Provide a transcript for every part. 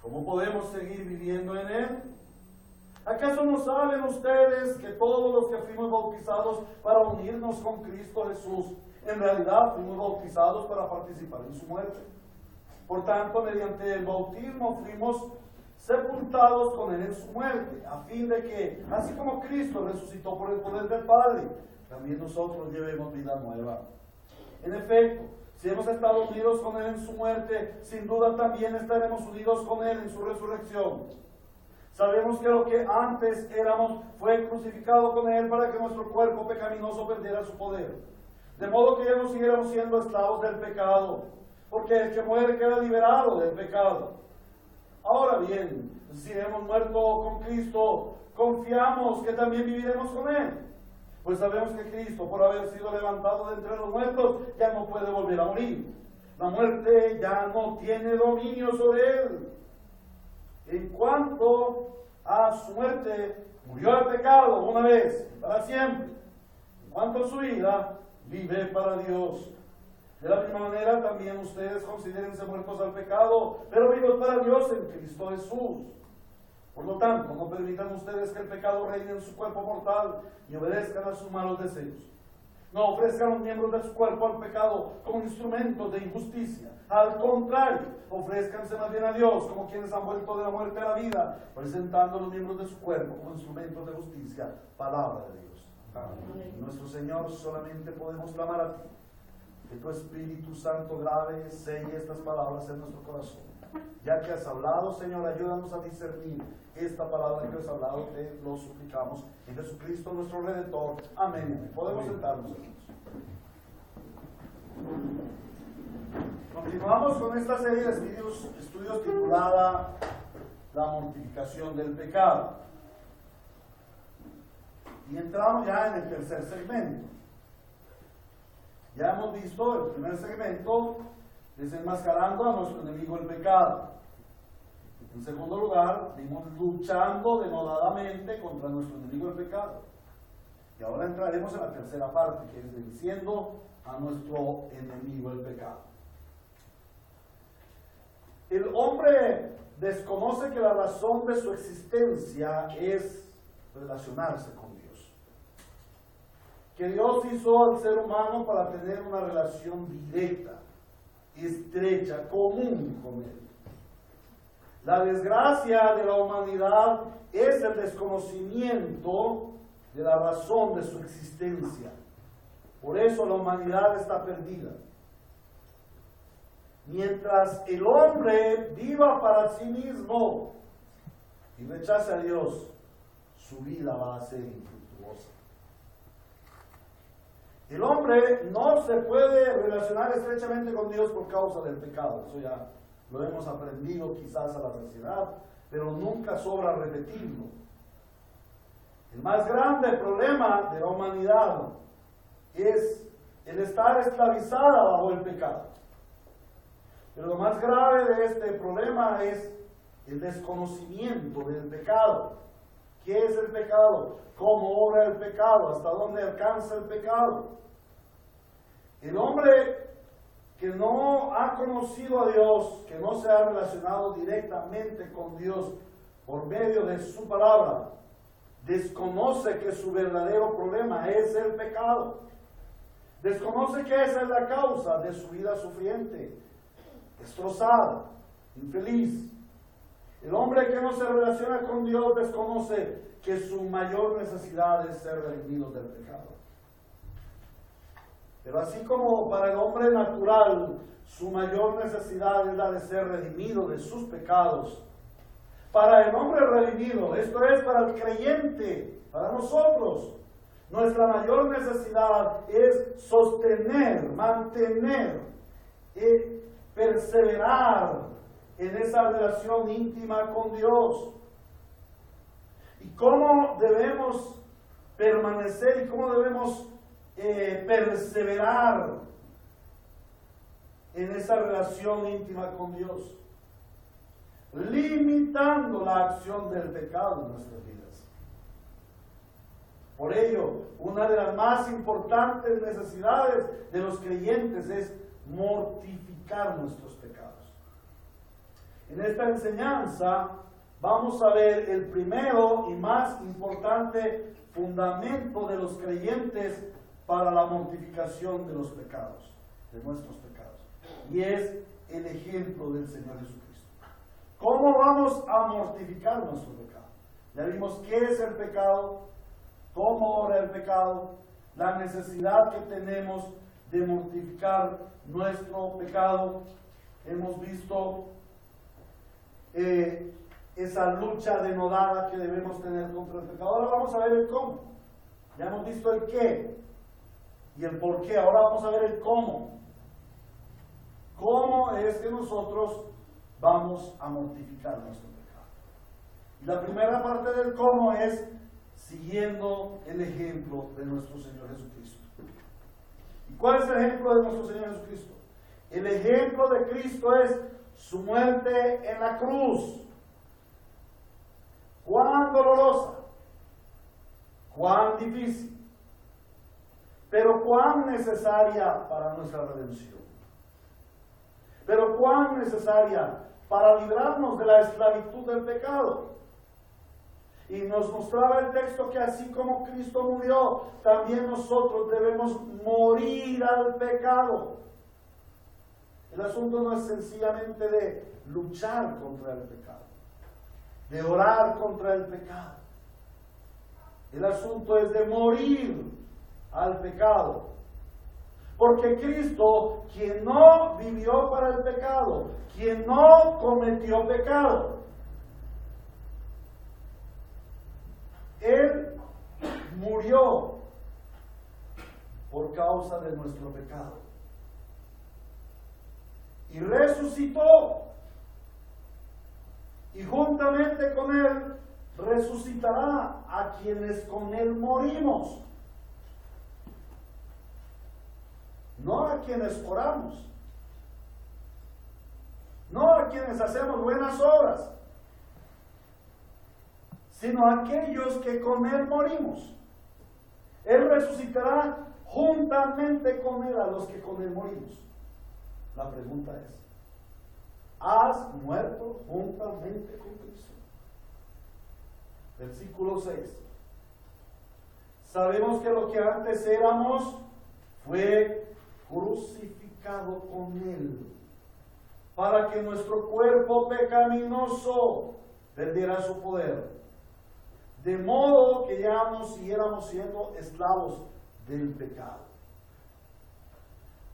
¿Cómo podemos seguir viviendo en Él? ¿Acaso no saben ustedes que todos los que fuimos bautizados para unirnos con Cristo Jesús, en realidad fuimos bautizados para participar en su muerte? Por tanto, mediante el bautismo fuimos sepultados con Él en su muerte, a fin de que, así como Cristo resucitó por el poder del Padre, también nosotros llevemos vida nueva. En efecto, si hemos estado unidos con Él en su muerte, sin duda también estaremos unidos con Él en su resurrección. Sabemos que lo que antes éramos fue crucificado con Él para que nuestro cuerpo pecaminoso perdiera su poder. De modo que ya no siguiéramos siendo esclavos del pecado, porque el que muere queda liberado del pecado. Ahora bien, si hemos muerto con Cristo, confiamos que también viviremos con Él. Pues sabemos que Cristo, por haber sido levantado de entre los muertos, ya no puede volver a morir. La muerte ya no tiene dominio sobre Él. En cuanto a su muerte, murió el pecado una vez y para siempre. En cuanto a su vida, vive para Dios. De la misma manera, también ustedes considérense muertos al pecado, pero vivos para Dios en Cristo Jesús. Por lo tanto, no permitan ustedes que el pecado reine en su cuerpo mortal y obedezcan a sus malos deseos. No ofrezcan los miembros de su cuerpo al pecado como instrumentos de injusticia. Al contrario, ofrézcanse más bien a Dios como quienes han vuelto de la muerte a la vida, presentando los miembros de su cuerpo como instrumentos de justicia, palabra de Dios. Amén. Nuestro Señor, solamente podemos clamar a ti, que tu Espíritu Santo grave, selle estas palabras en nuestro corazón. Ya que has hablado, Señor, ayúdanos a discernir esta palabra que has hablado, te lo suplicamos en Jesucristo nuestro Redentor. Amén. Podemos sentarnos, hermanos. Continuamos con esta serie de estudios titulada La mortificación del pecado. Y entramos ya en el tercer segmento. Ya hemos visto el primer segmento, desenmascarando a nuestro enemigo el pecado. En segundo lugar, vimos luchando denodadamente contra nuestro enemigo el pecado. Y ahora entraremos en la tercera parte, que es venciendo a nuestro enemigo el pecado. El hombre desconoce que la razón de su existencia es relacionarse con Dios. Que Dios hizo al ser humano para tener una relación directa, estrecha, común con Él. La desgracia de la humanidad es el desconocimiento de la razón de su existencia. Por eso la humanidad está perdida. Mientras el hombre viva para sí mismo y rechace a Dios, su vida va a ser infructuosa. El hombre no se puede relacionar estrechamente con Dios por causa del pecado. Eso ya lo hemos aprendido quizás a la saciedad, pero nunca sobra repetirlo. El más grande problema de la humanidad es el estar esclavizada bajo el pecado. Pero lo más grave de este problema es el desconocimiento del pecado. ¿Qué es el pecado? ¿Cómo obra el pecado? ¿Hasta dónde alcanza el pecado? El hombre que no ha conocido a Dios, que no se ha relacionado directamente con Dios por medio de su palabra, desconoce que su verdadero problema es el pecado. Desconoce que esa es la causa de su vida sufriente, destrozada, infeliz. El hombre que no se relaciona con Dios desconoce que su mayor necesidad es ser redimido del pecado. Pero así como para el hombre natural su mayor necesidad es la de ser redimido de sus pecados, para el hombre redimido, esto es para el creyente, para nosotros, nuestra mayor necesidad es sostener, mantener, perseverar en esa relación íntima con Dios. ¿Y cómo debemos permanecer y cómo debemos perseverar en esa relación íntima con Dios? Limitando la acción del pecado en nuestras vidas. Por ello, una de las más importantes necesidades de los creyentes es mortificar nuestros pecados. En esta enseñanza vamos a ver el primero y más importante fundamento de los creyentes para la mortificación de los pecados, de nuestros pecados. Y es el ejemplo del Señor Jesucristo. ¿Cómo vamos a mortificar nuestro pecado? Ya vimos qué es el pecado, cómo obra el pecado, la necesidad que tenemos de mortificar nuestro pecado. Hemos visto esa lucha denodada que debemos tener contra el pecado. Ahora vamos a ver el cómo. Ya hemos visto el qué y el por qué. Ahora vamos a ver el cómo. ¿Cómo es que nosotros vamos a mortificar nuestro pecado? Y la primera parte del cómo es siguiendo el ejemplo de nuestro Señor Jesucristo. ¿Y cuál es el ejemplo de nuestro Señor Jesucristo? El ejemplo de Cristo es su muerte en la cruz. Cuán dolorosa, cuán difícil, pero cuán necesaria para nuestra redención. Pero cuán necesaria para librarnos de la esclavitud del pecado. Y nos mostraba el texto que así como Cristo murió, también nosotros debemos morir al pecado. El asunto no es sencillamente de luchar contra el pecado, de orar contra el pecado. El asunto es de morir al pecado. Porque Cristo, quien no vivió para el pecado, quien no cometió pecado, Él murió por causa de nuestro pecado. Y resucitó. Y juntamente con Él resucitará a quienes con Él morimos. No a quienes oramos. No a quienes hacemos buenas obras, sino a aquellos que con Él morimos. Él resucitará juntamente con Él a los que con Él morimos. La pregunta es, ¿has muerto juntamente con Cristo? Versículo 6. Sabemos que lo que antes éramos fue crucificado con Él, para que nuestro cuerpo pecaminoso perdiera su poder, de modo que ya no siguiéramos siendo esclavos del pecado.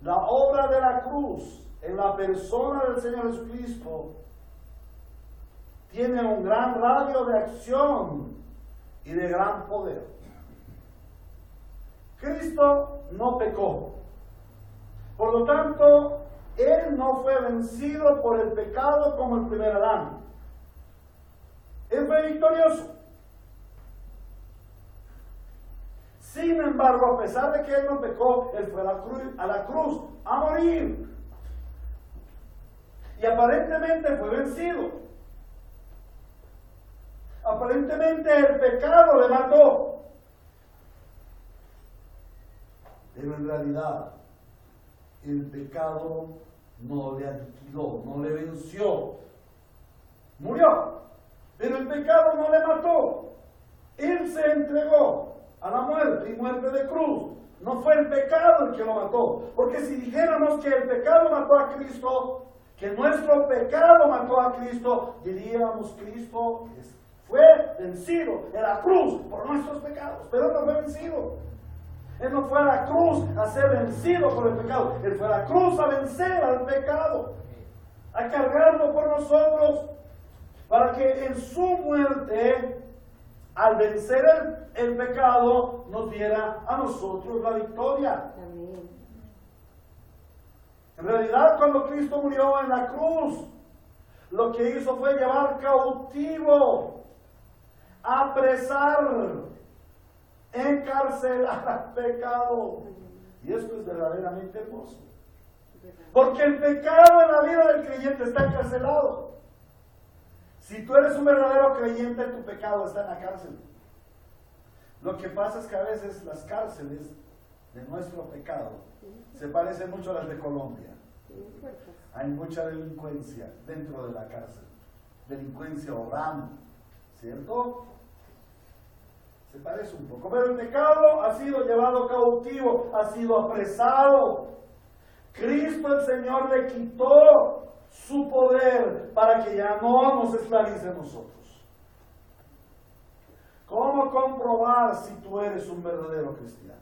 La obra de la cruz en la persona del Señor Jesucristo tiene un gran radio de acción y de gran poder. Cristo no pecó. Por lo tanto, Él no fue vencido por el pecado como el primer Adán. Él fue victorioso. Sin embargo, a pesar de que Él no pecó, Él fue a la cruz a morir. Y aparentemente fue vencido. Aparentemente el pecado le mató. Pero en realidad, el pecado no le aniquiló, no le venció. Murió, pero el pecado no le mató. Él se entregó a la muerte y muerte de cruz. No fue el pecado el que lo mató. Porque si dijéramos que el pecado mató a Cristo, que nuestro pecado mató a Cristo, diríamos Cristo fue vencido en la cruz por nuestros pecados. Pero Él no fue vencido. Él no fue a la cruz a ser vencido por el pecado. Él fue a la cruz a vencer al pecado, a cargarlo por nosotros, para que en su muerte, al vencer el pecado, nos diera a nosotros la victoria. Amén. En realidad, cuando Cristo murió en la cruz, lo que hizo fue llevar cautivo, apresar, encarcelar al pecado. Y esto es verdaderamente hermoso. Porque el pecado en la vida del creyente está encarcelado. Si tú eres un verdadero creyente, tu pecado está en la cárcel. Lo que pasa es que a veces las cárceles de nuestro pecado se parecen mucho a las de Colombia. Hay mucha delincuencia dentro de la cárcel. Delincuencia obrando, ¿cierto? Se parece un poco. Pero el pecado ha sido llevado cautivo, ha sido apresado. Cristo el Señor le quitó su poder para que ya no nos esclavice a nosotros. ¿Cómo comprobar si tú eres un verdadero cristiano?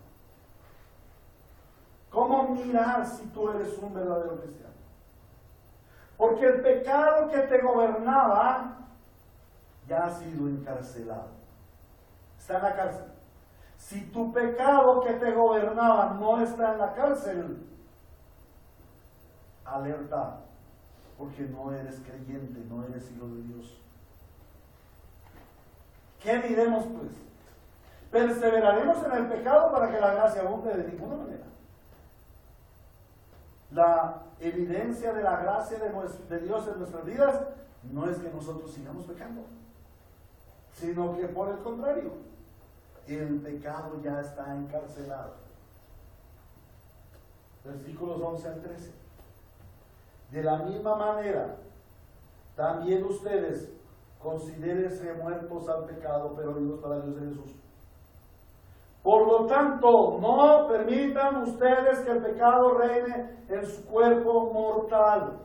¿Cómo mirar si tú eres un verdadero cristiano? Porque el pecado que te gobernaba ya ha sido encarcelado. Está en la cárcel. Si tu pecado que te gobernaba no está en la cárcel, alerta, porque no eres creyente, no eres hijo de Dios. ¿Qué diremos pues? ¿Perseveraremos en el pecado para que la gracia abunde? De ninguna manera. La evidencia de la gracia de Dios en nuestras vidas no es que nosotros sigamos pecando, sino que por el contrario, el pecado ya está encarcelado. Versículos 11 al 13. De la misma manera, también ustedes considérense muertos al pecado, pero vivos para Dios en Jesús. Por lo tanto, no permitan ustedes que el pecado reine en su cuerpo mortal.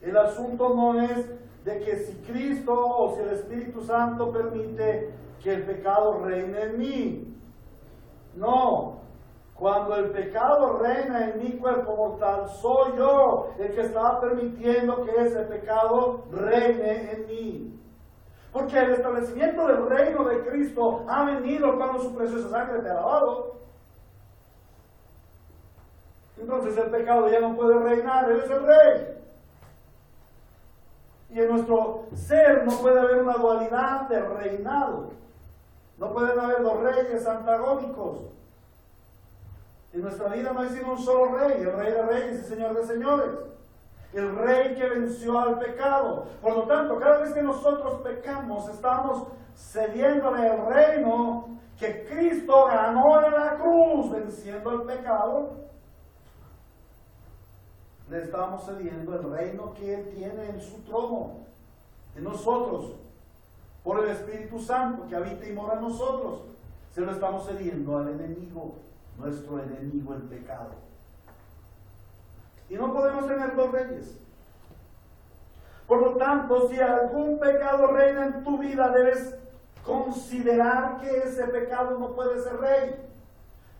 El asunto no es de que si Cristo o si el Espíritu Santo permite que el pecado reine en mí. No. Cuando el pecado reina en mi cuerpo mortal, soy yo el que está permitiendo que ese pecado reine en mí. Porque el establecimiento del reino de Cristo ha venido cuando su preciosa sangre te ha lavado. Entonces el pecado ya no puede reinar, Él es el rey. Y en nuestro ser no puede haber una dualidad de reinado. No pueden haber dos reyes antagónicos. En nuestra vida no hay sino un solo rey, el rey de reyes y señor de señores. El rey que venció al pecado. Por lo tanto, cada vez que nosotros pecamos, estamos cediéndole el reino que Cristo ganó en la cruz, venciendo el pecado. Le estamos cediendo el reino que Él tiene en su trono, en nosotros, por el Espíritu Santo que habita y mora en nosotros. Se lo estamos cediendo al enemigo, nuestro enemigo, el pecado. Y no podemos tener dos reyes. Por lo tanto, si algún pecado reina en tu vida, debes considerar que ese pecado no puede ser rey.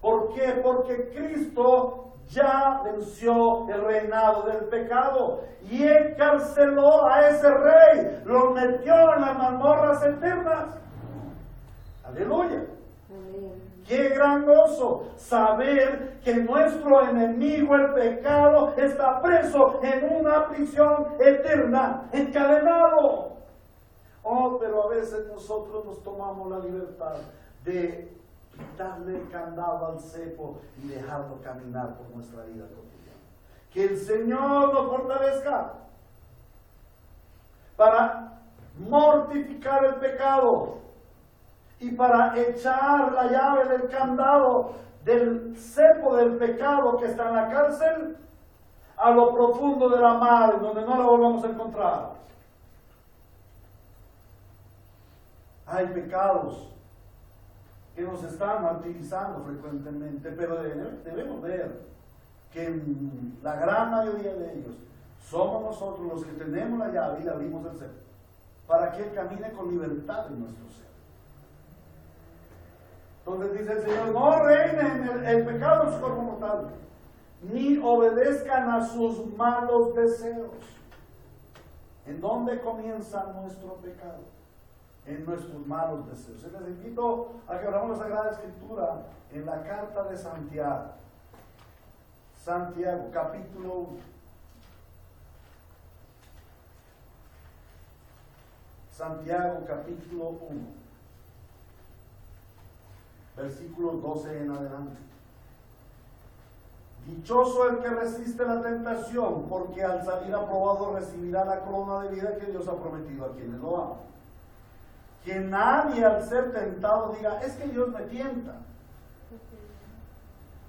¿Por qué? Porque Cristo ya venció el reinado del pecado y encarceló a ese rey, lo metió en las mazmorras eternas. Aleluya. Qué gran gozo saber que nuestro enemigo, el pecado, está preso en una prisión eterna, encadenado. Oh, pero a veces nosotros nos tomamos la libertad de quitarle el candado al cepo y dejarlo caminar por nuestra vida cotidiana. Que el Señor nos fortalezca para mortificar el pecado y para echar la llave del candado del cepo del pecado que está en la cárcel a lo profundo de la mar, donde no la volvamos a encontrar. Hay pecados que nos están martirizando frecuentemente, pero debemos ver que en la gran mayoría de ellos somos nosotros los que tenemos la llave y le abrimos el cepo para que Él camine con libertad en nuestro ser. Entonces dice el Señor, no reinen el pecado en su cuerpo mortal, ni obedezcan a sus malos deseos. ¿En dónde comienza nuestro pecado? En nuestros malos deseos. Les invito a que abramos la Sagrada Escritura en la carta de Santiago. Santiago, capítulo 1. Santiago, capítulo 1. Versículos 12 en adelante. Dichoso el que resiste la tentación, porque al salir aprobado recibirá la corona de vida que Dios ha prometido a quienes lo aman. Que nadie al ser tentado diga, es que Dios me tienta.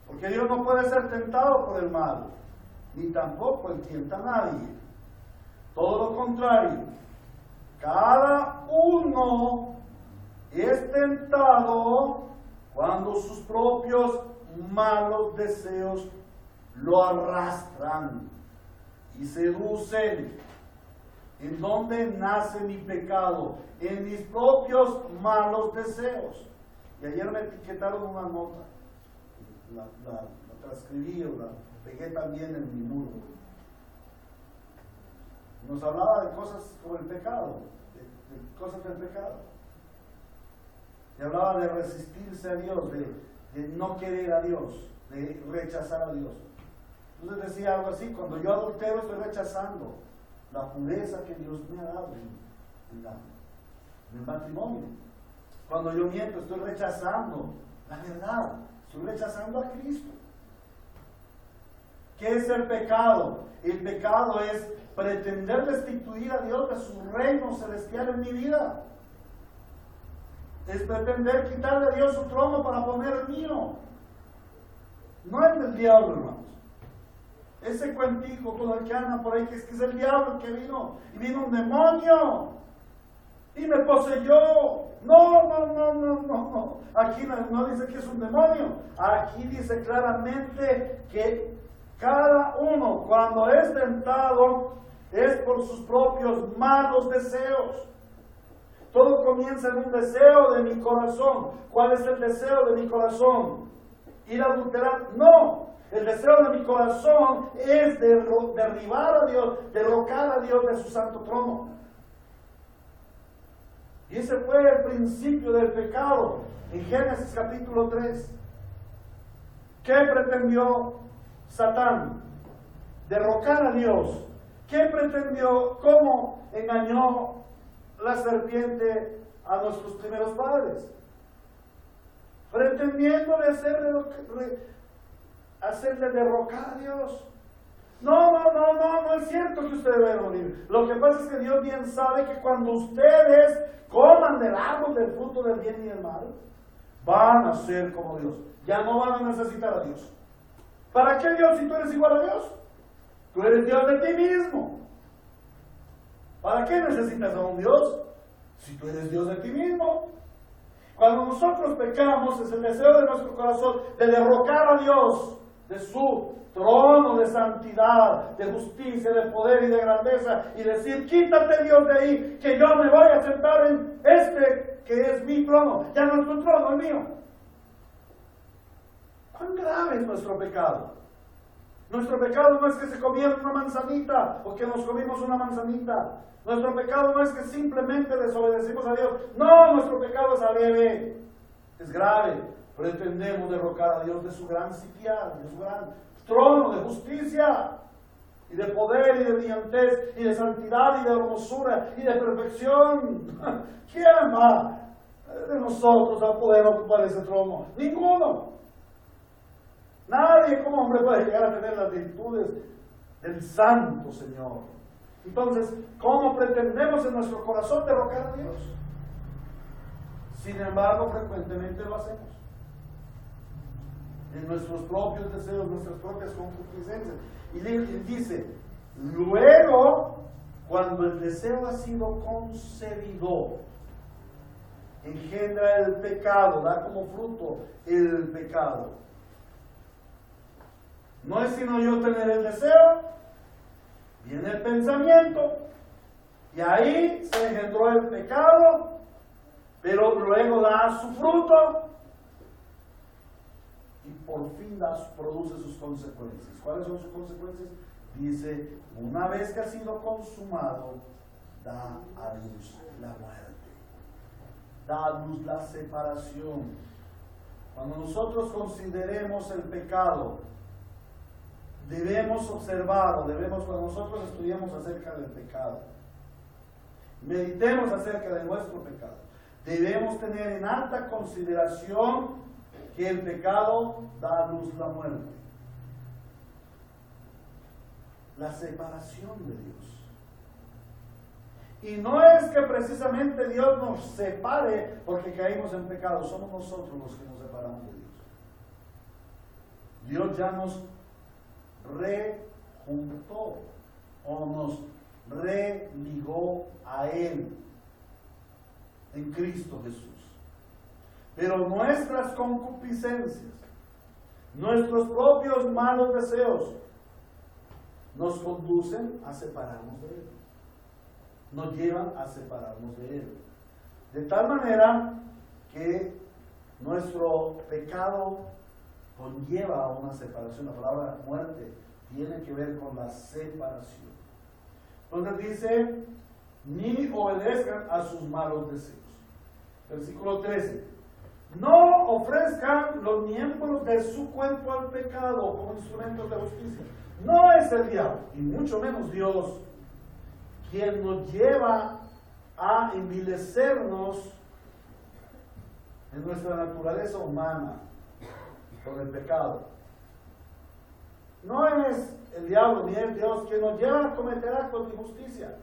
Porque Dios no puede ser tentado por el mal. ni tampoco él tienta a nadie. Todo lo contrario, cada uno es tentado cuando sus propios malos deseos lo arrastran y seducen. ¿En dónde nace mi pecado? En mis propios malos deseos. Y ayer me etiquetaron una nota, la transcribí o la pegué también en mi muro. Nos hablaba de cosas como el pecado, de cosas del pecado. Y hablaba de resistirse a Dios, de no querer a Dios, de rechazar a Dios. Entonces decía algo así: cuando yo adultero estoy rechazando la pureza que Dios me ha dado en el matrimonio. Cuando yo miento estoy rechazando la verdad, estoy rechazando a Cristo. ¿Qué es el pecado? El pecado es pretender destituir a Dios de su reino celestial en mi vida. Es pretender quitarle a Dios su trono para poner el mío. No es del diablo, hermanos. Ese cuentico, todo el que anda por ahí, que es el diablo que vino, y vino un demonio, y me poseyó. No. Aquí no dice que es un demonio. Aquí dice claramente que cada uno, cuando es tentado, es por sus propios malos deseos. Todo comienza en un deseo de mi corazón. ¿Cuál es el deseo de mi corazón? ¿Ir a adulterar? No. El deseo de mi corazón es derribar a Dios, derrocar a Dios de su santo trono. Y ese fue el principio del pecado en Génesis capítulo 3. ¿Qué pretendió Satán? Derrocar a Dios. ¿Qué pretendió? ¿Cómo engañó la serpiente a nuestros primeros padres? Pretendiéndole hacerle derrocar a Dios. No es cierto que ustedes deben morir. Lo que pasa es que Dios bien sabe que cuando ustedes coman del árbol del fruto del bien y del mal, van a ser como Dios. Ya no van a necesitar a Dios. ¿Para qué Dios si tú eres igual a Dios? Tú eres Dios de ti mismo. ¿Para qué necesitas a un Dios si tú eres Dios de ti mismo? Cuando nosotros pecamos, es el deseo de nuestro corazón de derrocar a Dios de su trono de santidad, de justicia, de poder y de grandeza, y decir: quítate, Dios, de ahí, que yo me voy a sentar en este que es mi trono. Ya no es tu trono, es mío. ¿Cuán grave es nuestro pecado? Nuestro pecado no es que se comieron una manzanita o que nos comimos una manzanita. Nuestro pecado no es que simplemente desobedecimos a Dios. No, nuestro pecado es aleve, es grave. Pretendemos derrocar a Dios de su gran sitial, de su gran trono de justicia y de poder y de brillantez y de santidad y de hermosura y de perfección. ¿Quién va de nosotros a poder ocupar ese trono? Ninguno. Nadie como hombre puede llegar a tener las virtudes del Santo Señor. Entonces, ¿cómo pretendemos en nuestro corazón derrocar a Dios? Sin embargo, frecuentemente lo hacemos. En nuestros propios deseos, nuestras propias concupiscencias. Y dice: luego, cuando el deseo ha sido concebido, engendra el pecado, da como fruto el pecado. No es sino yo tener el deseo, viene el pensamiento, y ahí se engendró el pecado, pero luego da su fruto, y por fin produce sus consecuencias. ¿Cuáles son sus consecuencias? Dice: una vez que ha sido consumado, da a luz la muerte, da a luz la separación. Cuando nosotros consideremos el pecado, debemos observarlo, cuando nosotros estudiamos acerca del pecado, meditemos acerca de nuestro pecado, debemos tener en alta consideración que el pecado da a luz la muerte, la separación de Dios. Y no es que precisamente Dios nos separe porque caímos en pecado, somos nosotros los que nos separamos de Dios. Dios ya nos juntó o nos religó a Él en Cristo Jesús. Pero nuestras concupiscencias, nuestros propios malos deseos, nos conducen a separarnos de Él. Nos llevan a separarnos de Él. De tal manera que nuestro pecado conlleva una separación. La palabra muerte tiene que ver con la separación. Entonces dice, ni obedezcan a sus malos deseos. Versículo 13. No ofrezcan los miembros de su cuerpo al pecado como instrumentos de justicia. No es el diablo, y mucho menos Dios, quien nos lleva a envilecernos en nuestra naturaleza humana con el pecado. No es el diablo ni es Dios quien nos lleva a cometer actos de injusticia.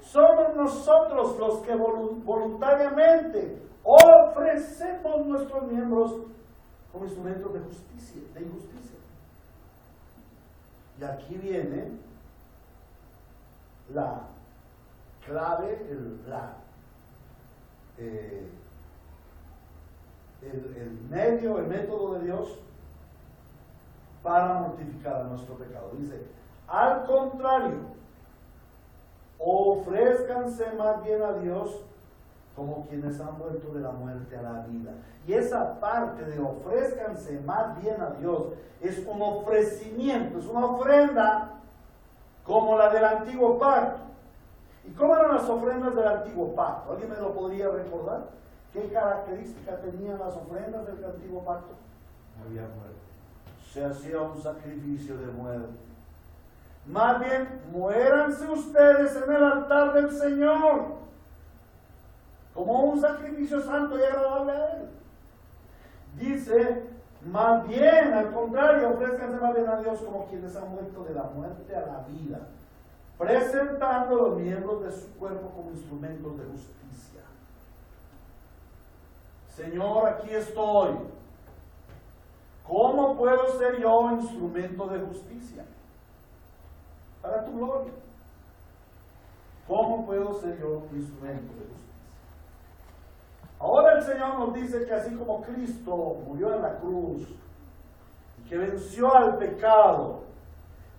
Somos nosotros los que voluntariamente ofrecemos nuestros miembros como instrumentos de justicia, de injusticia. Y aquí viene la clave, el método de Dios para mortificar a nuestro pecado. Dice, al contrario, ofrézcanse más bien a Dios como quienes han vuelto de la muerte a la vida. Y esa parte de ofrézcanse más bien a Dios es un ofrecimiento, es una ofrenda como la del antiguo pacto. ¿Y cómo eran las ofrendas del antiguo pacto? ¿Alguien me lo podría recordar? ¿Qué características tenían las ofrendas del antiguo pacto? Había muerte. Se hacía un sacrificio de muerte. Más bien, muéranse ustedes en el altar del Señor como un sacrificio santo y agradable a Él. Dice, más bien, al contrario, ofrézcanse más bien a Dios como quienes han vuelto de la muerte a la vida, presentando los miembros de su cuerpo como instrumentos de justicia. Señor, aquí estoy. ¿Cómo puedo ser yo instrumento de justicia? Para tu gloria. ¿Cómo puedo ser yo instrumento de justicia? Ahora el Señor nos dice que así como Cristo murió en la cruz y que venció al pecado,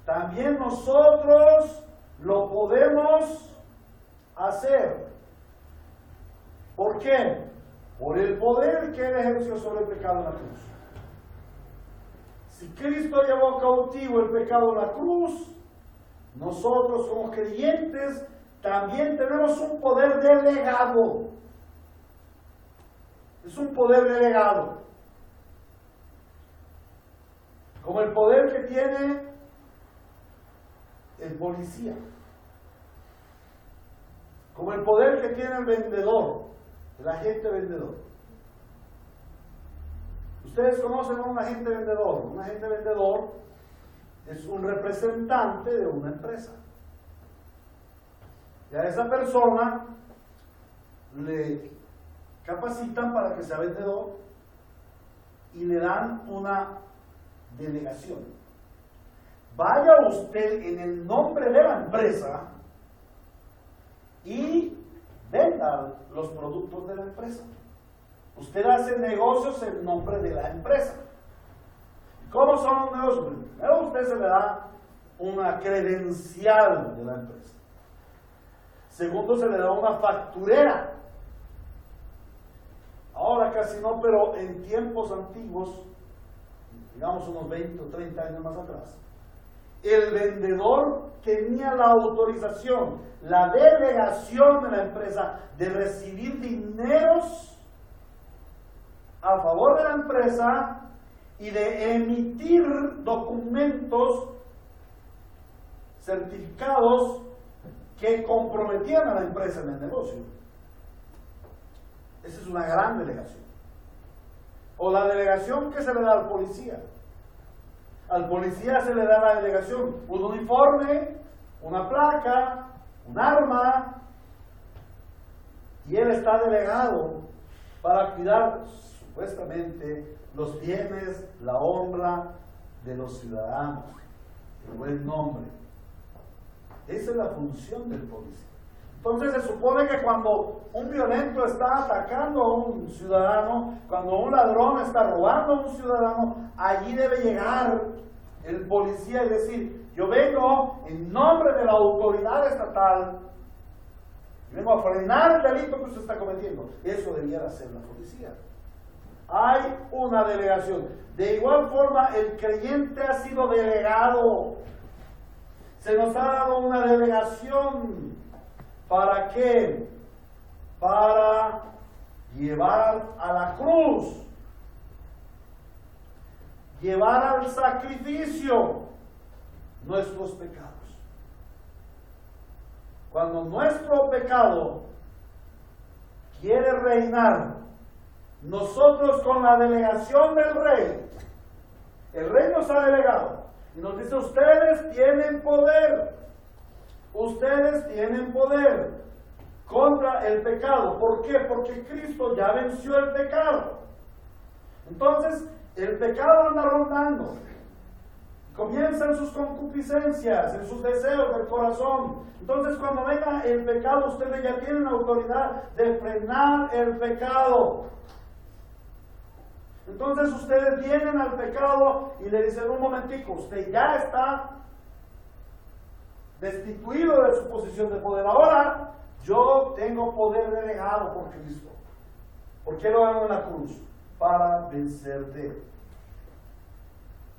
también nosotros lo podemos hacer. ¿Por qué? Por el poder que Él ejerció sobre el pecado en la cruz. Si Cristo llevó cautivo el pecado en la cruz, nosotros como creyentes también tenemos un poder delegado. Es un poder delegado. Como el poder que tiene el policía. Como el poder que tiene el vendedor, el agente vendedor. Ustedes conocen a un agente vendedor. Un agente vendedor es un representante de una empresa. Y a esa persona le capacitan para que sea vendedor y le dan una delegación. Vaya usted en el nombre de la empresa y venda los productos de la empresa. Usted hace negocios en nombre de la empresa. ¿Cómo son los negocios? Primero a usted se le da una credencial de la empresa. Segundo, se le da una facturera. Ahora casi no, pero en tiempos antiguos, digamos unos 20 o 30 años más atrás, el vendedor tenía la autorización, la delegación de la empresa de recibir dineros a favor de la empresa y de emitir documentos certificados que comprometían a la empresa en el negocio. Esa es una gran delegación. O la delegación que se le da al policía. Al policía se le da la delegación, un uniforme, una placa, un arma, y él está delegado para cuidar supuestamente los bienes, la honra de los ciudadanos. el buen nombre. Esa es la función del policía. Entonces se supone que cuando un violento está atacando a un ciudadano, cuando un ladrón está robando a un ciudadano, allí debe llegar el policía y decir: yo vengo en nombre de la autoridad estatal, vengo a frenar el delito que usted está cometiendo. Eso debiera hacer la policía. Hay una delegación. De igual forma, el creyente ha sido delegado. Se nos ha dado una delegación. ¿Para qué? Para llevar a la cruz, llevar al sacrificio nuestros pecados. Cuando nuestro pecado quiere reinar, nosotros con la delegación del rey, el rey nos ha delegado y nos dice: ustedes tienen poder. Ustedes tienen poder contra el pecado. ¿Por qué? Porque Cristo ya venció el pecado. Entonces, el pecado anda rondando. Comienza en sus concupiscencias, en sus deseos del corazón. Entonces, cuando venga el pecado, ustedes ya tienen la autoridad de frenar el pecado. Entonces, ustedes vienen al pecado y le dicen: un momentico, usted ya está destituido de su posición de poder. Ahora yo tengo poder delegado por Cristo. ¿Por qué lo hago en la cruz? Para vencerte.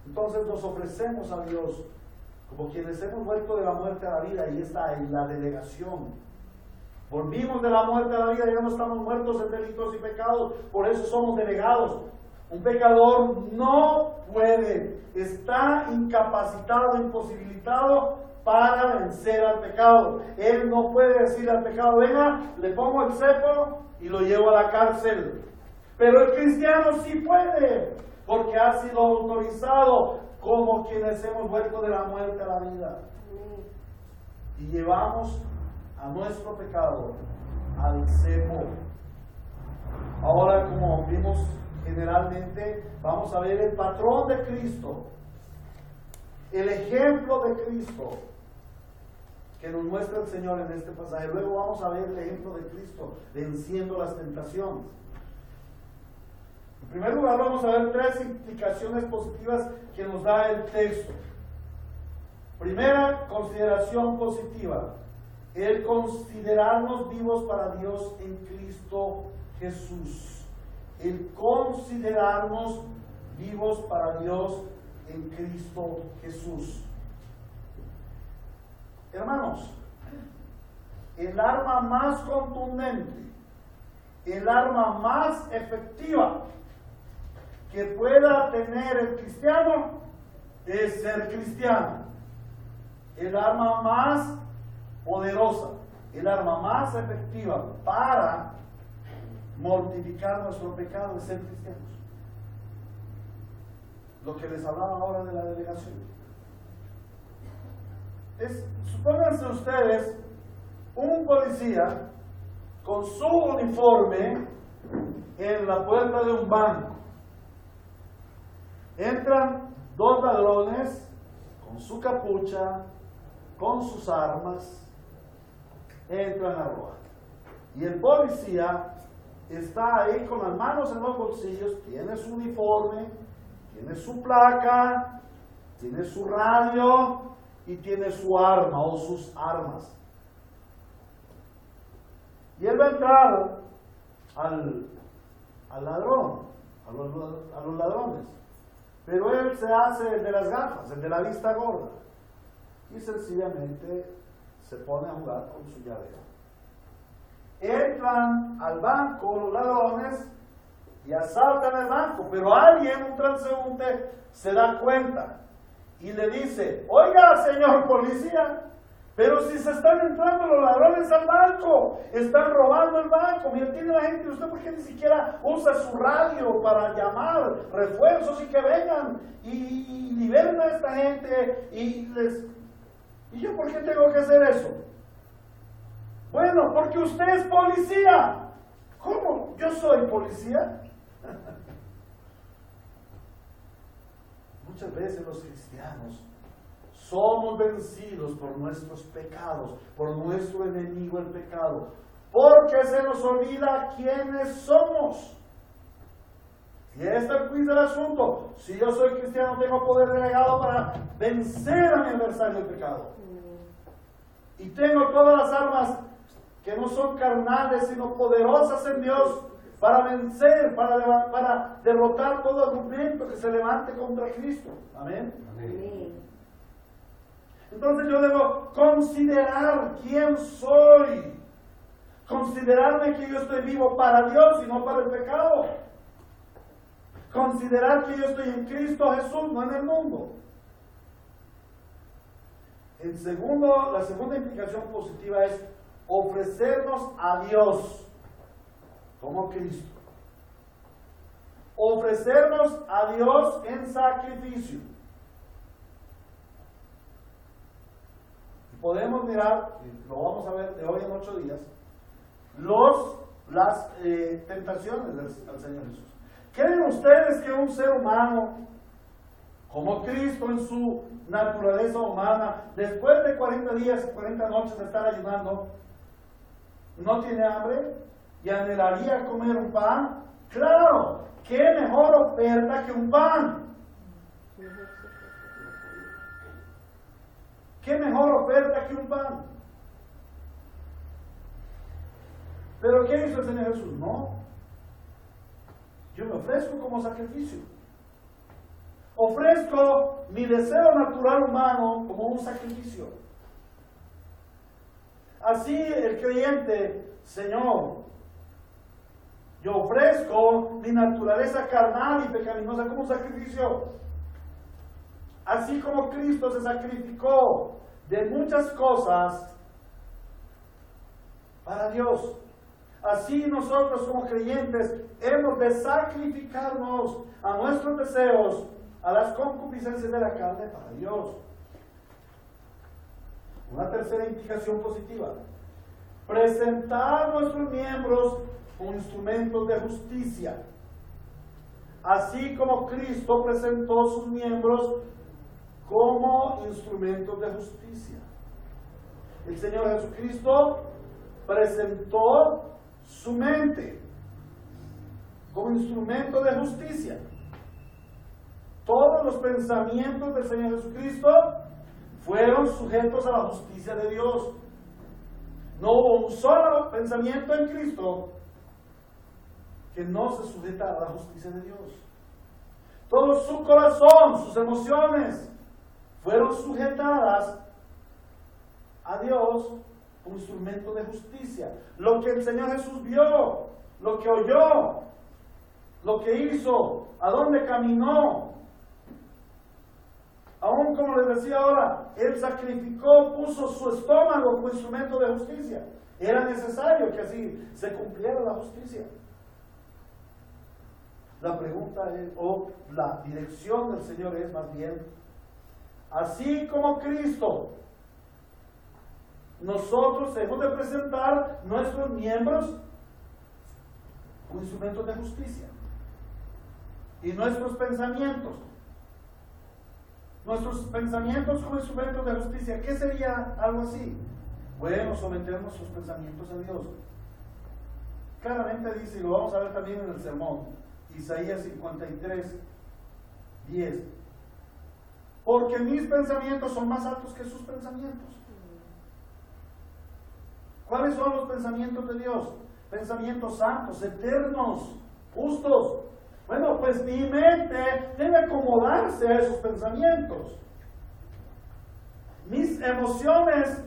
Entonces nos ofrecemos a Dios como quienes hemos vuelto de la muerte a la vida, y está en la delegación. Volvimos de la muerte a la vida, ya no estamos muertos en delitos y pecados, por eso somos delegados. Un pecador no puede, está incapacitado, imposibilitado para vencer al pecado. Él no puede decir al pecado: venga, le pongo el cepo y lo llevo a la cárcel. Pero el cristiano sí puede, porque ha sido autorizado como quienes hemos vuelto de la muerte a la vida. Y llevamos a nuestro pecado al cepo. Ahora, como vimos generalmente, vamos a ver el patrón de Cristo, el ejemplo de Cristo que nos muestra el Señor en este pasaje. Luego vamos a ver el ejemplo de Cristo venciendo las tentaciones. En primer lugar, vamos a ver tres implicaciones positivas que nos da el texto. Primera consideración positiva: el considerarnos vivos para Dios en Cristo Jesús. El considerarnos vivos para Dios en Cristo Jesús. Hermanos, el arma más contundente, el arma más efectiva que pueda tener el cristiano es ser cristiano. El arma más poderosa, el arma más efectiva para mortificar nuestro pecado es ser cristianos. Lo que les hablaba ahora de la delegación. Supónganse ustedes un policía con su uniforme en la puerta de un banco. Entran dos ladrones con su capucha, con sus armas, entran a robar. Y el policía está ahí con las manos en los bolsillos, tiene su uniforme, tiene su placa, tiene su radio y tiene su arma o sus armas. Y él va a entrar al ladrón, a los ladrones. Pero él se hace el de las gafas, el de la vista gorda. Y sencillamente se pone a jugar con su llavero. Entran al banco los ladrones y asaltan el banco. Pero alguien, un transeúnte, se da cuenta y le dice: oiga, señor policía, pero si se están entrando los ladrones al banco, están robando el banco, mire, tiene la gente, ¿usted por qué ni siquiera usa su radio para llamar refuerzos y que vengan y liberen a esta gente? ¿Y yo por qué tengo que hacer eso? Bueno, porque usted es policía. ¿Cómo? ¿Yo soy policía? Muchas veces los cristianos somos vencidos por nuestros pecados, por nuestro enemigo el pecado, porque se nos olvida quiénes somos. Y este es el quiz del asunto. Si yo soy cristiano, tengo poder delegado para vencer a mi adversario el pecado. Y tengo todas las armas que no son carnales, sino poderosas en Dios, para vencer, para derrotar todo argumento que se levante contra Cristo. Amén. Amén. Entonces yo debo considerar quién soy. Considerarme que yo estoy vivo para Dios y no para el pecado. Considerar que yo estoy en Cristo Jesús, no en el mundo. La segunda implicación positiva es ofrecernos a Dios como Cristo. Ofrecernos a Dios en sacrificio. Podemos mirar, lo vamos a ver de hoy en 8 días, las tentaciones del Señor Jesús. ¿Creen ustedes que un ser humano, como Cristo en su naturaleza humana, después de 40 días y 40 noches de estar ayunando, no tiene hambre y anhelaría comer un pan? ¡Claro! ¿Qué mejor oferta que un pan? ¿Qué mejor oferta que un pan? ¿Pero qué hizo el Señor Jesús? No. Yo me ofrezco como sacrificio. Ofrezco mi deseo natural humano como un sacrificio. Así el creyente, Señor, yo ofrezco mi naturaleza carnal y pecaminosa como un sacrificio. Así como Cristo se sacrificó de muchas cosas para Dios, así nosotros como creyentes hemos de sacrificarnos a nuestros deseos, a las concupiscencias de la carne para Dios. Una tercera implicación positiva: presentar nuestros miembros como instrumentos de justicia, así como Cristo presentó sus miembros como instrumentos de justicia. El Señor Jesucristo presentó su mente como instrumento de justicia. Todos los pensamientos del Señor Jesucristo fueron sujetos a la justicia de Dios. No hubo un solo pensamiento en Cristo que no se sujetara a la justicia de Dios. Todo su corazón, sus emociones, fueron sujetadas a Dios como instrumento de justicia. Lo que el Señor Jesús vio, lo que oyó, lo que hizo, a dónde caminó. Aún como les decía ahora, Él sacrificó, puso su estómago como instrumento de justicia. Era necesario que así se cumpliera la justicia. La pregunta es, o la dirección del Señor es más bien, así como Cristo, nosotros hemos de presentar nuestros miembros como instrumentos de justicia. Y nuestros pensamientos como instrumentos de justicia. ¿Qué sería algo así? Bueno, someter nuestros pensamientos a Dios. Claramente dice, y lo vamos a ver también en el sermón, Isaías 53, 10. Porque mis pensamientos son más altos que sus pensamientos. ¿Cuáles son los pensamientos de Dios? Pensamientos santos, eternos, justos. Bueno, pues mi mente debe acomodarse a esos pensamientos. Mis emociones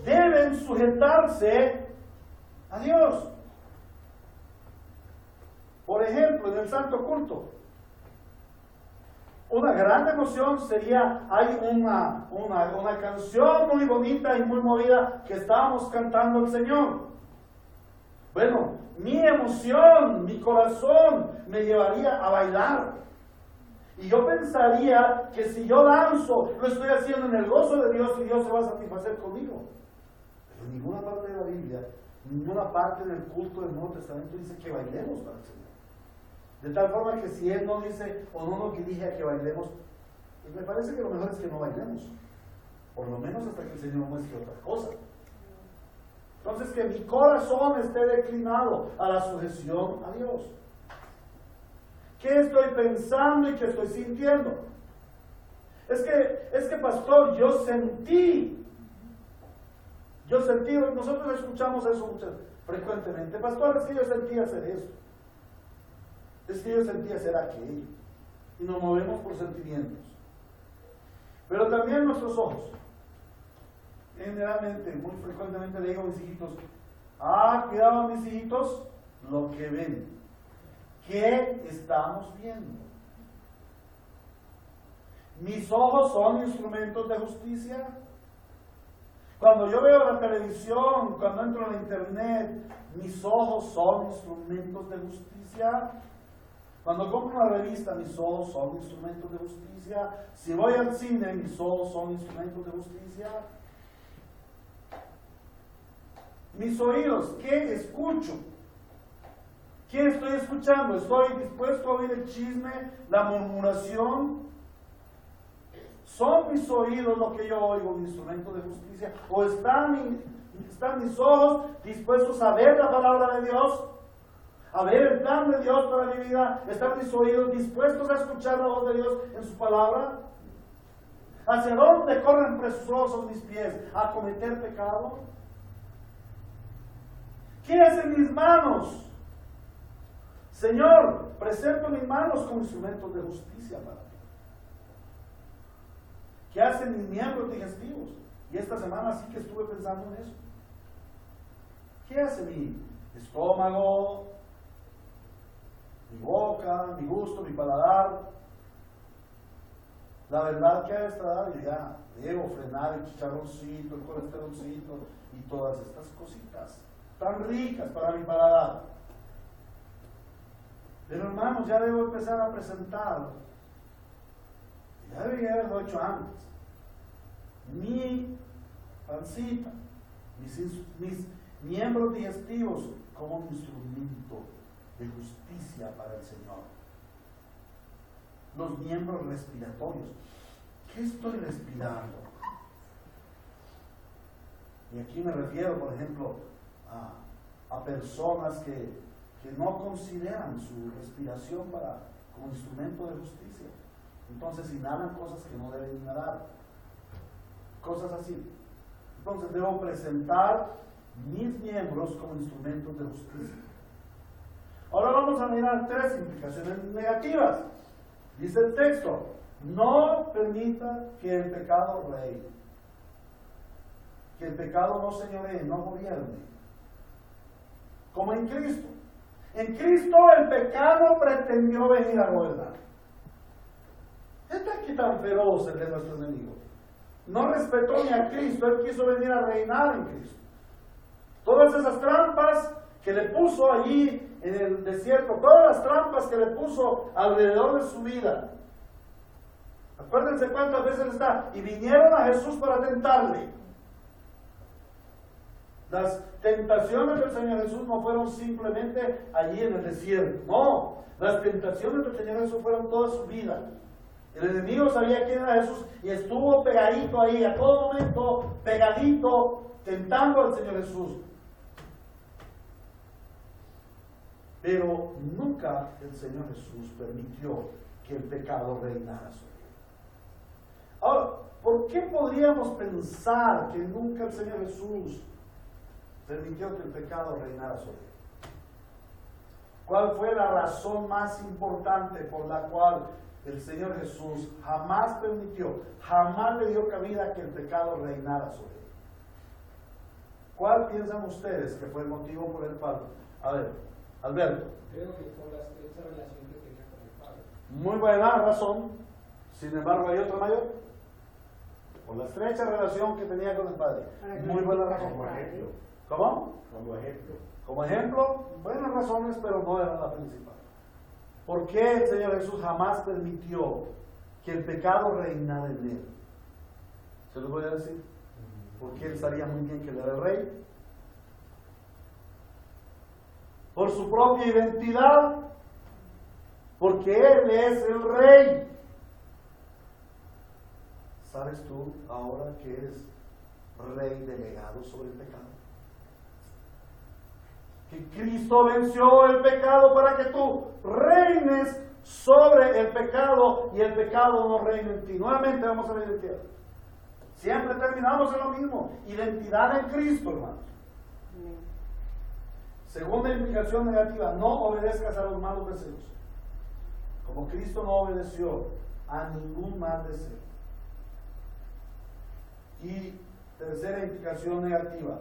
deben sujetarse a Dios. Por ejemplo, en el Santo Culto, una gran emoción sería, hay una canción muy bonita y muy movida que estábamos cantando al Señor. Bueno, mi emoción, mi corazón me llevaría a bailar. Y yo pensaría que si yo danzo, lo estoy haciendo en el gozo de Dios y Dios se va a satisfacer conmigo. Pero en ninguna parte de la Biblia, ninguna parte del culto del Nuevo Testamento dice que bailemos para el Señor. De tal forma que si Él no dice o no nos dirige a que bailemos, pues me parece que lo mejor es que no bailemos. por lo menos hasta que el Señor muestre otra cosa. Entonces, que mi corazón esté declinado a la sujeción a Dios. ¿Qué estoy pensando y qué estoy sintiendo? Es que pastor, yo sentí, nosotros escuchamos eso frecuentemente. Pastor, es que yo sentí hacer eso. Es que yo sentí hacer aquello. Y nos movemos por sentimientos. Pero también nuestros ojos. Generalmente, muy frecuentemente le digo a mis hijitos, cuidado mis hijitos, lo que ven. ¿Qué estamos viendo? Mis ojos son instrumentos de justicia. Cuando yo veo la televisión, cuando entro en la internet, mis ojos son instrumentos de justicia. Cuando compro una revista, mis ojos son instrumentos de justicia. Si voy al cine, mis ojos son instrumentos de justicia. Mis oídos, ¿qué escucho? ¿Qué estoy escuchando? ¿Estoy dispuesto a oír el chisme, la murmuración? ¿Son mis oídos lo que yo oigo, un instrumento de justicia? ¿O están mis ojos dispuestos a ver la palabra de Dios? ¿A ver el plan de Dios para mi vida? ¿Están mis oídos dispuestos a escuchar la voz de Dios en su palabra? ¿Hacia dónde corren presurosos mis pies? ¿A cometer pecado? ¿Qué hacen mis manos? Señor, presento mis manos como instrumentos de justicia para ti. ¿Qué hacen mis miembros digestivos? Y esta semana sí que estuve pensando en eso. ¿Qué hace mi estómago, mi boca, mi gusto, mi paladar? La verdad que a esta edad yo ya debo frenar el chicharroncito, el colesterolcito y todas estas cositas tan ricas para mi paladar. Pero hermanos, ya debo empezar a presentar, ya debería haberlo hecho antes, mi pancita, mis miembros digestivos como un instrumento de justicia para el Señor. Los miembros respiratorios, ¿qué estoy respirando? Y aquí me refiero, por ejemplo, a personas que no consideran su respiración como instrumento de justicia. Entonces inhalan cosas que no deben inhalar. Cosas así. Entonces debo presentar mis miembros como instrumentos de justicia. Ahora vamos a mirar 3 implicaciones negativas. Dice el texto, no permita que el pecado reine. Que el pecado no señoree, no gobierne. Como en Cristo. En Cristo el pecado pretendió venir a gobernar. Está aquí tan feroz el de nuestro enemigo. No respetó ni a Cristo, él quiso venir a reinar en Cristo. Todas esas trampas que le puso allí en el desierto, todas las trampas que le puso alrededor de su vida. Acuérdense cuántas veces está. Y vinieron a Jesús para tentarle. Las tentaciones del Señor Jesús no fueron simplemente allí en el desierto. No, las tentaciones del Señor Jesús fueron toda su vida. El enemigo sabía quién era Jesús y estuvo pegadito ahí, a todo momento, pegadito, tentando al Señor Jesús. Pero nunca el Señor Jesús permitió que el pecado reinara sobre él. Ahora, ¿por qué podríamos pensar que nunca el Señor Jesús permitió que el pecado reinara sobre él? ¿Cuál fue la razón más importante por la cual el Señor Jesús jamás permitió, jamás le dio cabida a que el pecado reinara sobre él? ¿Cuál piensan ustedes que fue el motivo por el cual? A ver, Alberto. Creo que por la estrecha relación que tenía con el Padre. Muy buena razón. Sin embargo, ¿hay otra mayor? Por la estrecha relación que tenía con el Padre. Muy buena razón. Como ejemplo. ¿Cómo? Como ejemplo. Como ejemplo, buenas razones, pero no era la principal. ¿Por qué el Señor Jesús jamás permitió que el pecado reinara en él? ¿Se los voy a decir? Porque él sabía muy bien que él era el rey. Por su propia identidad, porque él es el rey. ¿Sabes tú ahora que eres rey delegado sobre el pecado? Que Cristo venció el pecado para que tú reines sobre el pecado y el pecado no reine en ti. Nuevamente vamos a la identidad. Siempre terminamos en lo mismo. Identidad en Cristo, hermanos. Segunda implicación negativa, no obedezcas a los malos deseos. Como Cristo no obedeció a ningún mal deseo. Y tercera implicación negativa,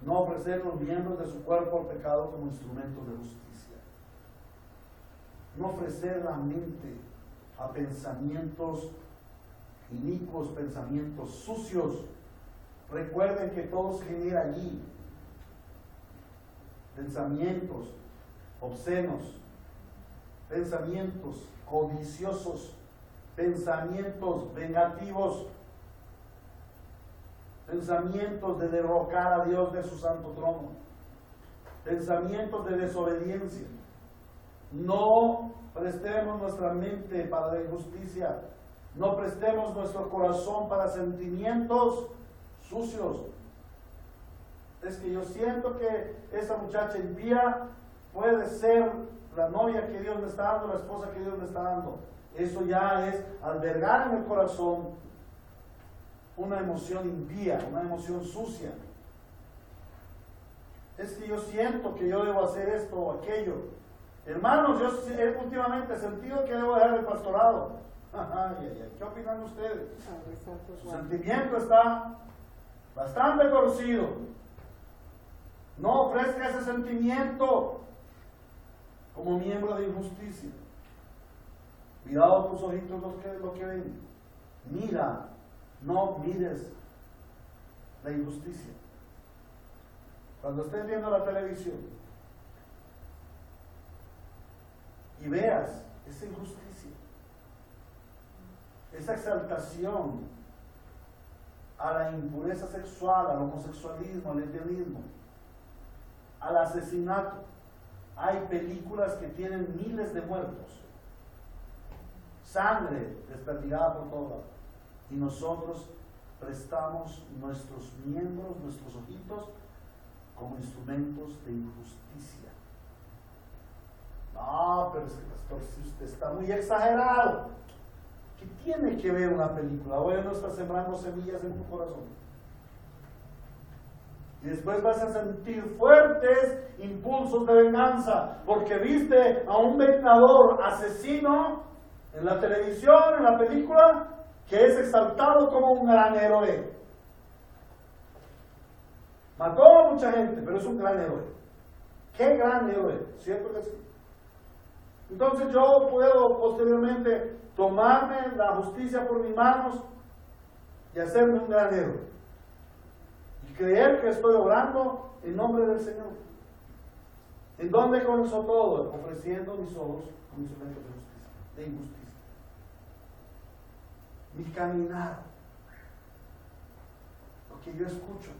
no ofrecer los miembros de su cuerpo al pecado como instrumentos de justicia. No ofrecer la mente a pensamientos inicuos, pensamientos sucios. Recuerden que todo se genera allí. Pensamientos obscenos, pensamientos codiciosos, pensamientos vengativos, pensamientos de derrocar a Dios de su santo trono, pensamientos de desobediencia. No prestemos nuestra mente para la injusticia, no prestemos nuestro corazón para sentimientos sucios. Es que yo siento que esa muchacha impía puede ser la novia que Dios me está dando, la esposa que Dios me está dando. Eso ya es albergar en el corazón una emoción impía, una emoción sucia. Es que yo siento que yo debo hacer esto o aquello. Hermanos, yo últimamente he sentido que debo dejar el pastorado. ¿Qué opinan ustedes? Su sentimiento está bastante torcido. No ofrezca ese sentimiento como miembro de injusticia. Cuidado tus ojitos lo que ven. Mira, no mires la injusticia. Cuando estés viendo la televisión y veas esa injusticia, esa exaltación a la impureza sexual, al homosexualismo, al lesbianismo, al asesinato. Hay películas que tienen miles de muertos, sangre desperdigada por todos lados, y nosotros prestamos nuestros miembros, nuestros ojitos, como instrumentos de injusticia. No, pero es que pastor, si usted está muy exagerado. ¿Qué tiene que ver una película? Hoy no está sembrando semillas en tu corazón. Y después vas a sentir fuertes impulsos de venganza, porque viste a un vengador asesino en la televisión, en la película, que es exaltado como un gran héroe. Mató a mucha gente, pero es un gran héroe. ¡Qué gran héroe! ¿Cierto que sí? Entonces yo puedo posteriormente tomarme la justicia por mis manos y hacerme un gran héroe. Y creer que estoy obrando en nombre del Señor. ¿En dónde comenzó todo? Ofreciendo mis ojos como instrumentos de justicia, de injusticia. Mi caminar, lo que yo escucho,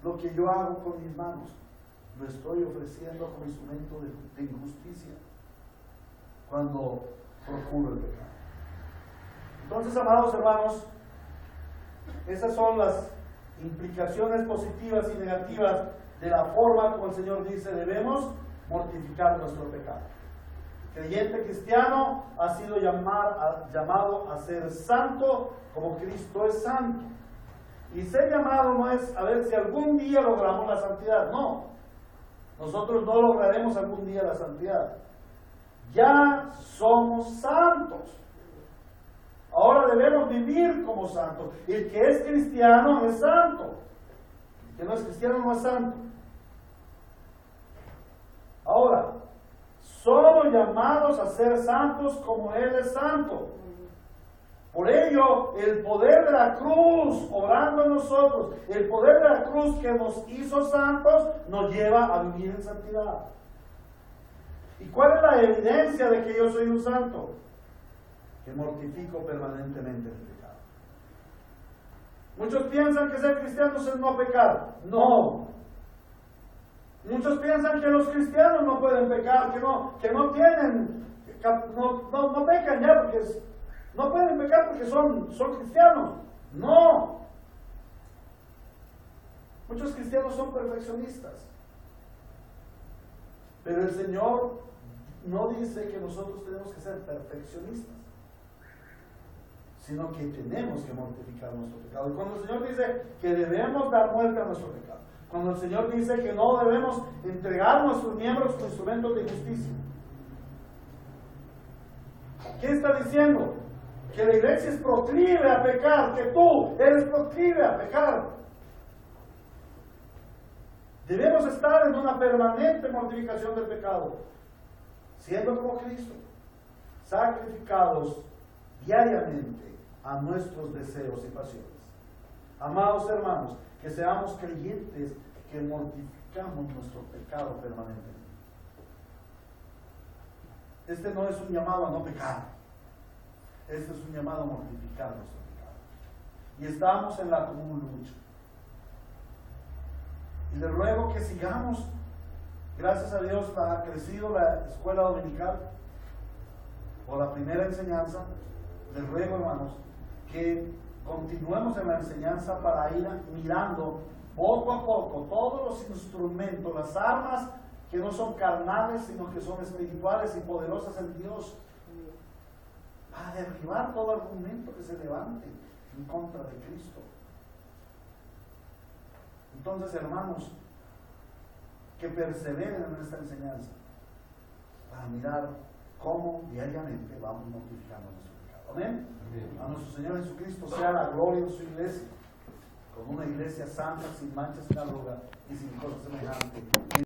lo que yo hago con mis manos, lo estoy ofreciendo como instrumento de injusticia cuando procuro el pecado. Entonces, amados hermanos, esas son las implicaciones positivas y negativas de la forma como el Señor dice debemos mortificar nuestro pecado. El creyente cristiano ha sido llamado a ser santo como Cristo es santo. Y ser llamado no es a ver si algún día logramos la santidad. No, nosotros no lograremos algún día la santidad. Ya somos santos. Ahora debemos vivir como santos. El que es cristiano es santo. El que no es cristiano no es santo. Ahora, somos llamados a ser santos como Él es santo. Por ello, el poder de la cruz obrando en nosotros, el poder de la cruz que nos hizo santos, nos lleva a vivir en santidad. ¿Y cuál es la evidencia de que yo soy un santo? Que mortifico permanentemente el pecado. Muchos piensan que ser cristianos es no pecar. No. Muchos piensan que los cristianos no pueden pecar, que no pecan ya porque no pueden pecar porque son cristianos. No. Muchos cristianos son perfeccionistas. Pero el Señor no dice que nosotros tenemos que ser perfeccionistas, sino que tenemos que mortificar nuestro pecado. Y cuando el Señor dice que debemos dar muerte a nuestro pecado, cuando el Señor dice que no debemos entregar nuestros miembros como instrumentos de justicia, ¿qué está diciendo? Que la iglesia es proclive a pecar, que tú eres proclive a pecar. Debemos estar en una permanente mortificación del pecado, siendo como Cristo, sacrificados diariamente a nuestros deseos y pasiones. Amados hermanos, que seamos creyentes que mortificamos nuestro pecado permanentemente. Este no es un llamado a no pecar, este es un llamado a mortificar nuestro pecado. Y estamos en la común lucha. Y le ruego que sigamos. Gracias a Dios ha crecido la escuela dominical o la primera enseñanza. Les ruego, hermanos, que continuemos en la enseñanza para ir mirando poco a poco todos los instrumentos, las armas que no son carnales, sino que son espirituales y poderosas en Dios, para derribar todo argumento que se levante en contra de Cristo. Entonces, hermanos, que perseveren en esta enseñanza para mirar cómo diariamente vamos mortificando nuestro pecado. Amén. A nuestro Señor Jesucristo sea la gloria en su iglesia, como una iglesia santa, sin mancha, sin arruga y sin cosas semejantes.